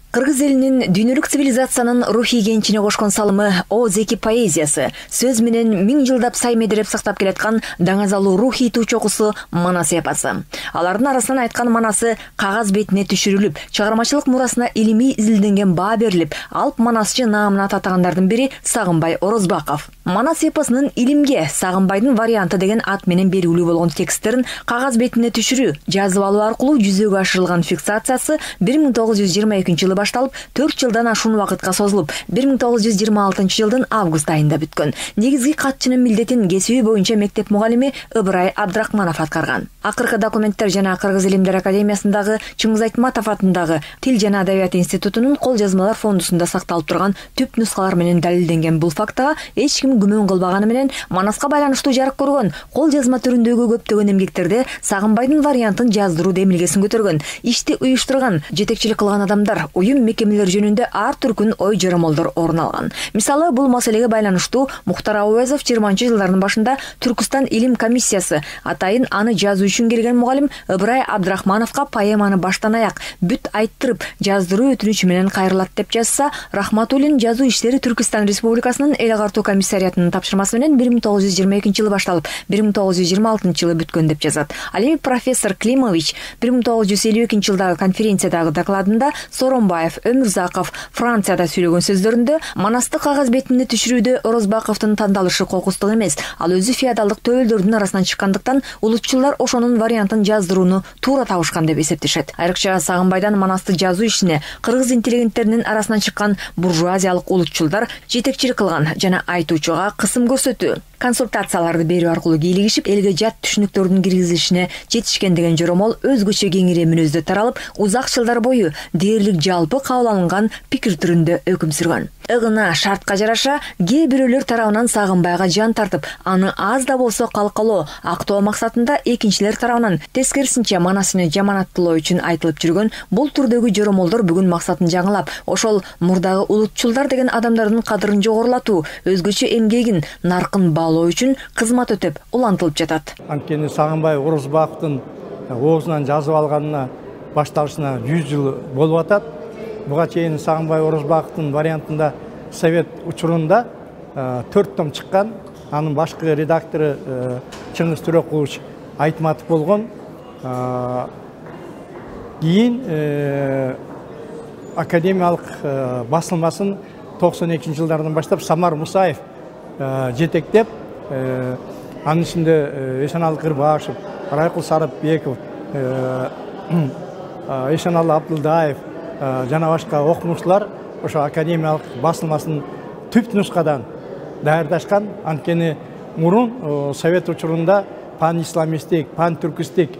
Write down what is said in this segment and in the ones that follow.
Кыргыз элинин дүйнөлүк цивилизациянын рухий кенчине кошкон салымы О Зеки поэзиясы, сөз менен 1000 жылдап сай медереп сактап келаткан даңазалуу рухий туу чокусу Манас эпосы. Алардын арасынан айткан Манасы кагаз бетине түшүрүлүп, чыгармачылык мурасына илимий изилденген баа берилип, Алп Манасчы наамына атагандардын бири Сагынбай Орозбаков. Манас эпосунун илимге Сагынбайдын варианты деген ат менен белгилүү болгон тексттерин кагаз бетине түшүрүү, жазып алуу аркылуу жүзөгө ашырылган фиксациясы 1922 жылы башталып, 4 жылдан ашуун убакытка созулуп, 1926 жылдын август айында бүткөн. Негизги катчынын милдетин кесиби боюнча мектеп мугалими Ыбырай Абдрахманов аткарган. Акыркы документтер жана Кыргыз Илимдер академиясындагы Чыңгыз Айтматов атындагы Тил жана Адабият институтунун кол жазмалар фондусунда сакталып турган түп нускалар менен далилденген бул фактыга эч ким күмөн кылбаганы менен Манаска байланыштуу жарык көргөн кол жазма түрүндөгү көптөгөн эмгектерде Сагынбайдын вариантын жаздыруу демилгесин көтөргөн, ишти уюштурган, жетекчилик кылган адамдар, уюм мекемелер жөнүндө ар түркүн ой жоромолдор орун алган. Мисалы, бул маселеге байланыштуу Мухтар Абубазов 20-жылдардын башында Түркүстан илим комиссиясы атайын аны жазуу үчүн келген мугалим Ыбырай Абдрахмановго поэманы баштан аяк бүт айттырып жаздыруу өтүнүчү менен кайрылат деп жазса, Рахматуллин жазуу иштери Түркүстан Республикасынын эл агартуу комиссариятынын тапшырмасы менен 1922 жылы башталып, 1926 жылы бүткөн деп жазат. Ал эми профессор Климович 1952 жылдагы конференциядагы докладында Соромбаев, Өмүрзаков Францияда сүйлөгөн сөздөрүндө Манасты кагаз бетине түшүрүүдө Орозбаковдун тандалышы кокустук эмес, ал өзү феодалдык төбөлдөрдүн арасынан чыккандыктан улутчулдар ошонун вариантын жаздырууну туура табышкан деп эсептешет. Айрыкча Сагынбайдан Манасты жазуу ишине кыргыз интеллигенттеринин арасынан чыккан буржуазиялык улутчулдар жетекчилик кылган жана айтуучуга кысым көрсөтүү, консультацияларды берүү аркылуу кийлигишип, элге жат түшүнүктөрдүн киргизилишине жетишкен деген жоромол өзгөчө кеңири мүнөздө таралып, узак жылдар бою дээрлик жалпы кабыл алынган пикир түрүндө өкүм сүргөн. Ыгына шартка жараша кээ бирөөлөр тарабынан Сагынбайга жан тартып, аны аз да болсо калкалоо, актоо максатында, экинчилер тарабынан тескерисинче Манасыны жаманаттылоо үчүн айтылып жүргөн бул түрдөгү жоромолдор бүгүн максатын жаңылап, ошол мурдагы улутчулдар деген адамдардын кадырын жогорулатуу, өзгөчө эмгегин, наркын баалоо үчүн кызмат өтөп улантылып жатат. Анткени Сагынбай Орозбаковдун оозунан жазып алганына башталышына 100 жыл болуп атат. Буга чейин Сагынбай Орозбаковдун вариантында совет учурунда 4 том чыккан. Анын башкы редактору Чыңгыз Төрөкулович Айтматов болгон. Кийин академиялык басылмасын 92 жылдардан баштап Самар Мусаев жетектеп, анын ичинде Эшеналы Кырбашев, Райкул Сарыпбеков, Эшеналы Абдылдаев жана башка окумуштуулар ошо академиялык басылмасын түп нускадан даярдашкан. Анткени мурун совет учурунда пан-исламистик, пан-түркистик,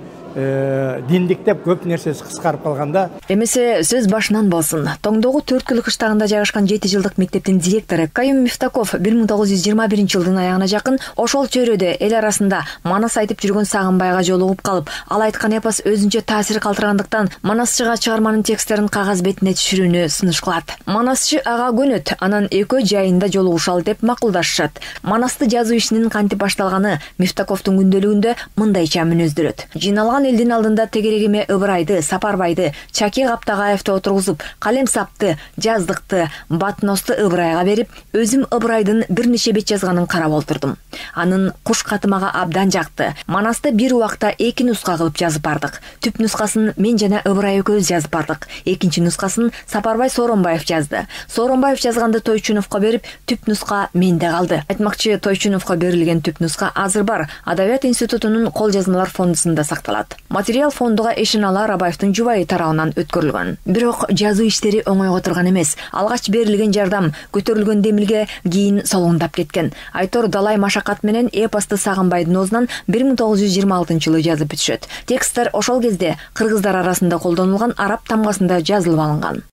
диндик деп көп нерсеси кыскарып калганда. Эмесе сөз башынан болсун. Тоңдогу 4 кыл кыштагында жайгашкан 7 жылдык мектептин директору Каюм Мифтаков 1921 жылдын аягына жакын ошол чөйрөдө эл арасында Манас айтып жүргөн Сагынбайга жолугуп калып, ал айткан эпос өзүнчө таасир калтыргандыктан Манасчыга чыгарманын тексттерин кагаз бетине түшүрүүнү сунуш кылат. Манасчы ага көнөт, анан экөө жайында жолугушалы деп макулдашышат. Манасты жазуу ишинин кантип башталганы Мифтаковдун күндөлүгүндө мындайча мүнөздөрөт. Жиналган элдин алдында тегерегиме Ыбырайды, Сапарбайды, Чаки Каптагаевди отургузуп, калем сапты, жаздыкты, батносту Ыбырайга берип, өзүм Ыбырайдын бир нече бет жазганын карап олтурдум. Анын куш катымага абдан жакты. Манасты бир убакта 2 нуска кылып жазып бардык. Түп нускасын мен жана Ыбырай экөөбүз жазып бардык. Экинчи нускасын Сапарбай Сооронбаев жазды. Сооронбаев жазганды Тойчуновго берип, түп нуска менде калды. Айтмакчы, Тойчуновго берилген түп нуска азыр бар. Адабият институтунун кол жазмалар фондусунда сакталат. Материал фондуга Эшеналы Арабаевдин жубайы тарабынан өткөрүлгөн. Бирок жазуу иштери оңойго турган эмес. Алгач берилген жардам, көтөрүлгөн демилге кийин солоңдап кеткен. Айтор далай машакат менен эпосты Сагынбайдын оозунан 1926 жылы жазып бүтүшөт. Тексттер ошол кезде кыргыздар арасында колдонулган араб тамгасында жазылып алынган.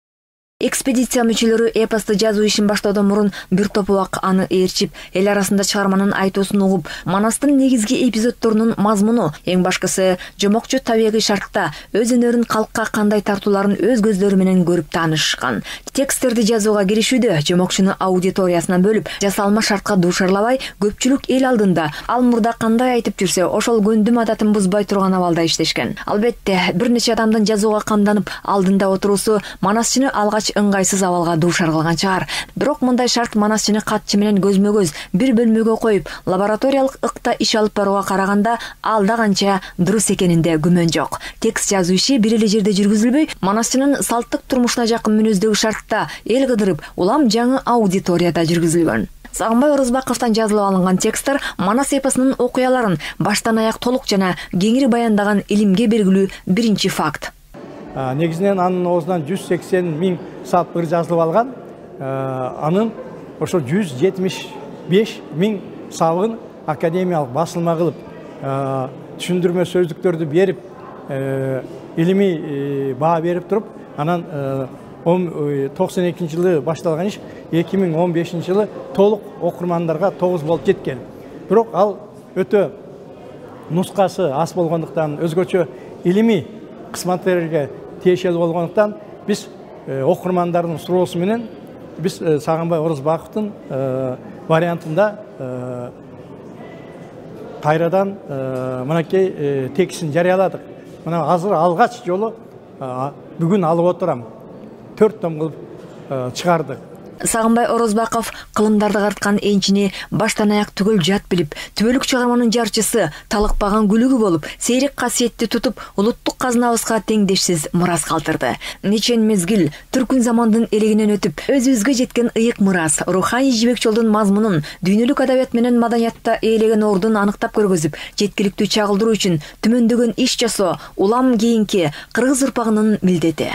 Экспедиция мүчөлөрү эпосты жазуу ишин баштоодон мурун бир топ убак аны ээрчип, эл арасында чыгарманын айтуусун угуп, Манастын негизги эпизоддорунун мазмуну, эң башкысы жомокчу табигый шартта өз өнөрүн калкка кандай тартууларын өз көздөрү менен көрүп таанышышкан. Тексттерди жазууга киришүүдө жомокчуну аудиториясынан бөлүп, жасалма шартка дуушарлабай, көпчүлүк эл алдында ал мурда кандай айтып жүрсө, ошол көндүм адатын бузбай турган абалда иштешкен. Албетте, бир нече адамдын жазууга камданып алдында отуруусу Манасчыны алгач алгач ыңгайсыз абалга дуушар кылган чыгар. Бирок мындай шарт манасчыны катчы менен көзмө-көз бир бөлмөгө коюп, лабораториялык ыкта иш алып барууга караганда алда канча дурус экенинде күмөн жок. Текст жазуу иши бир эле жерде жүргүзүлбөй, манасчынын салттык турмушуна жакын мүнөздөгү шартта эл кыдырып, улам жаңы аудиторияда жүргүзүлгөн. Сагынбай Орозбаковдон жазылып алынган тексттер Манас эпосунун окуяларын баштан аяк толук жана кеңири баяндаган илимге белгилүү биринчи факт. Негизинен анын оозунан 180 миң сапыр жазылып алган. Анын ошо 175 миң сабын академиялык басылма кылып, түшүндүрмө сөздүктөрдү берип, илимий баа берип туруп, анан 92 жылы башталган иш 2015 жылы толук окурмандарга 9 болуп жеткен. Бирок ал өтө нускасы аз болгондуктан, өзгөчө илимий кызматтерге тиешелүү болгондуктан биз окурмандардын суроосу менен биз Сагынбай Орозбаковдун вариантында кайрадан мынакей текстин жарыяладык. Мына азыр алгач жолу бүгүн алып отурам. 4 том кылып чыгардык. Сагынбай Орозбаков кылымдарды карткан энчини баштан аяк түгөл жат билип, түбөлүк чыгарманын жарчысы, талыкпаган күлүгү болуп, сейрек касиетти тутуп, улуттук казнабызга теңдешсиз мурас калтырды. Нечен мезгил түркүн замандын элегинен өтүп, өзүбүзгө жеткен ыйык мурас, руханий жибек жолдун мазмунун, дүйнөлүк адабият менен маданиятта ээлеген ордун аныктап көргөзүп, жеткиликтүү чагылдыруу үчүн түмөндөгөн иш жасоо улам кийинки кыргыз урпагынын милдети.